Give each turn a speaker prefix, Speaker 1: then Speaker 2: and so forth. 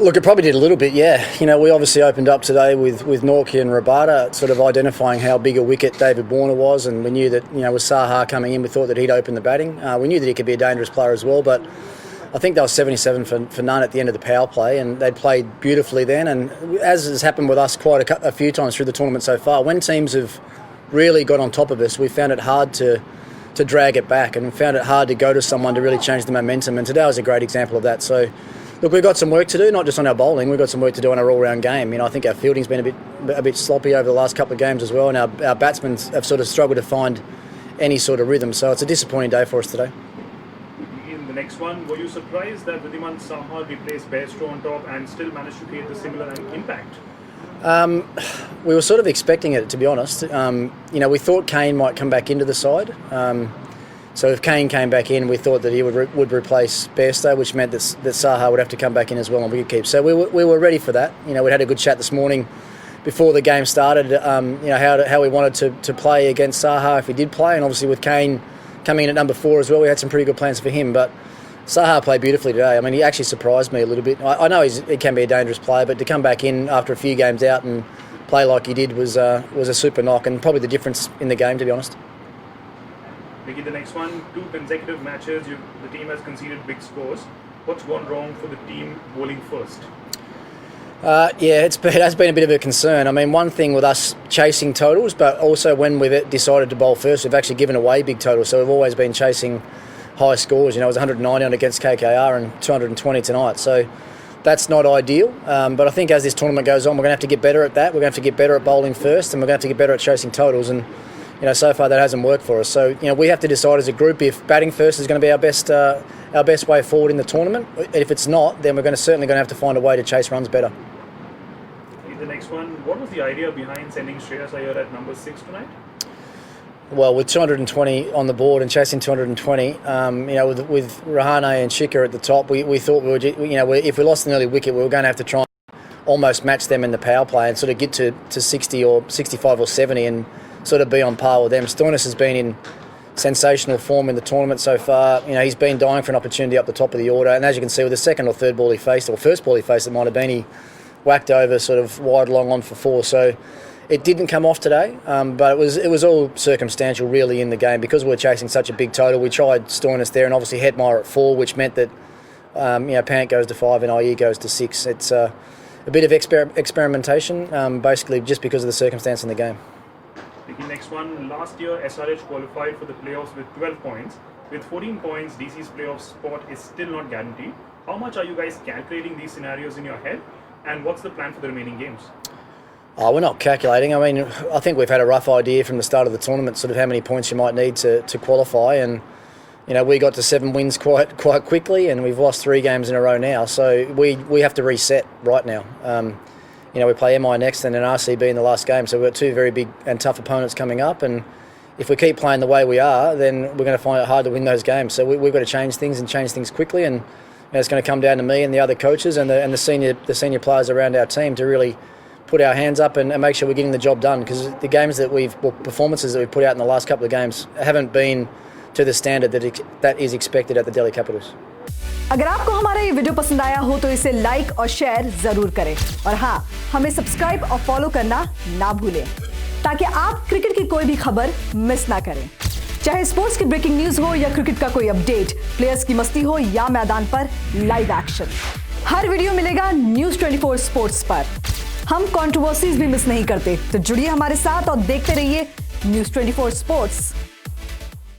Speaker 1: Look, it probably did a little bit, yeah. You know, we obviously opened up today with Norkie and Rabada, sort of identifying how big a wicket David Warner was, and we knew that, you know, with Saha coming in, we thought that he'd open the batting. We knew that he could be a dangerous player as well, but I think they were 77 for none at the end of the power play, and they'd played beautifully then. And as has happened with us quite a few times through the tournament so far, when teams have really got on top of us, we found it hard to drag it back, and found it hard to go to someone to really change the momentum. And today was a great example of that. So, look, we've got some work to do, not just on our bowling. We've got some work to do on our all-round game. You know, I think our fielding's been a bit sloppy over the last couple of games as well, and our batsmen have sort of struggled to find any sort of rhythm. So it's a disappointing day for us today.
Speaker 2: In the next one, were you surprised that Wriddhiman Saha replaced Bairstow on top and still managed to create the similar impact?
Speaker 1: We were sort of expecting it, to be honest. You know, we thought Kane might come back into the side. So if Kane came back in, we thought that he would replace Bairstow, which meant that Saha would have to come back in as well on wicketkeep. So we were ready for that. You know, we had a good chat this morning before the game started. You know, how we wanted to play against Saha if he did play, and obviously with Kane coming in at number 4 as well, we had some pretty good plans for him. But Saha played beautifully today. I mean, he actually surprised me a little bit. I know he can be a dangerous player, but to come back in after a few games out and play like he did was a super knock, and probably the difference in the game, to be honest.
Speaker 2: Ricky, the next one, 2 consecutive matches, the team has conceded big scores. What's gone wrong for the team bowling first?
Speaker 1: Yeah, it has been a bit of a concern. I mean, one thing with us chasing totals, but also when we've decided to bowl first, we've actually given away big totals. So we've always been chasing high scores. You know, it was 190 on against KKR and 220 tonight. So that's not ideal. But I think as this tournament goes on, we're going to have to get better at that. We're going to have to get better at bowling first, and we're going to have to get better at chasing totals. And you know, so far that hasn't worked for us. So, you know, we have to decide as a group if batting first is going to be our best way forward in the tournament. If it's not, then we're certainly going to have to find a way to chase runs better.
Speaker 2: The next one, what was the idea behind sending Shreyas Iyer at number 6 tonight?
Speaker 1: Well, with 220 on the board and chasing 220, you know, with Rahane and Shikhar at the top, we thought if we lost an early wicket, we were going to have to try and almost match them in the power play and sort of get to 60 or 65 or 70 and sort of be on par with them. Stoinis has been in sensational form in the tournament so far. You know, he's been dying for an opportunity up the top of the order, and as you can see with the second or third ball he faced, or first ball he faced, it might have been, he whacked over sort of wide long on for 4. So it didn't come off today, but it was all circumstantial really in the game because we were chasing such a big total. We tried Stoinis there, and obviously Hetmeyer at 4, which meant that you know, Pant goes to 5 and Iyer goes to 6. It's a bit of experimentation, basically just because of the circumstance in the game.
Speaker 2: The next one, last year SRH qualified for the playoffs with 12 points. With 14 points, DC's playoff spot is still not guaranteed. How much are you guys calculating these scenarios in your head, and what's the plan for the remaining games?
Speaker 1: We're not calculating. I mean, I think we've had a rough idea from the start of the tournament, sort of how many points you might need to qualify, and you know, we got to 7 wins quite quickly, and we've lost 3 games in a row now. So we have to reset right now. You know, we play MI next and then RCB in the last game, so we've got 2 very big and tough opponents coming up, and if we keep playing the way we are, then we're going to find it hard to win those games. So we've got to change things quickly, and you know, it's going to come down to me and the other coaches and the senior players around our team to really put our hands up and make sure we're getting the job done, because the games that performances that we've put out in the last couple of games haven't been to the standard that is expected at the Delhi Capitals.
Speaker 3: अगर आपको हमारा ये video पसंद आया हो तो इसे like और शेयर जरूर करें, और हाँ, हमें सब्सक्राइब और फॉलो करना ना भूलें ताकि आप क्रिकेट की कोई भी खबर मिस ना करें। चाहे स्पोर्ट्स की ब्रेकिंग न्यूज हो या क्रिकेट का कोई अपडेट, प्लेयर्स की मस्ती हो या मैदान पर लाइव एक्शन, हर वीडियो मिलेगा न्यूज़ 24 स्पोर्ट्स पर। हम कंट्रोवर्सीज भी मिस नहीं करते, तो जुड़िए हमारे साथ और देखते रहिए न्यूज़ 24 स्पोर्ट्स।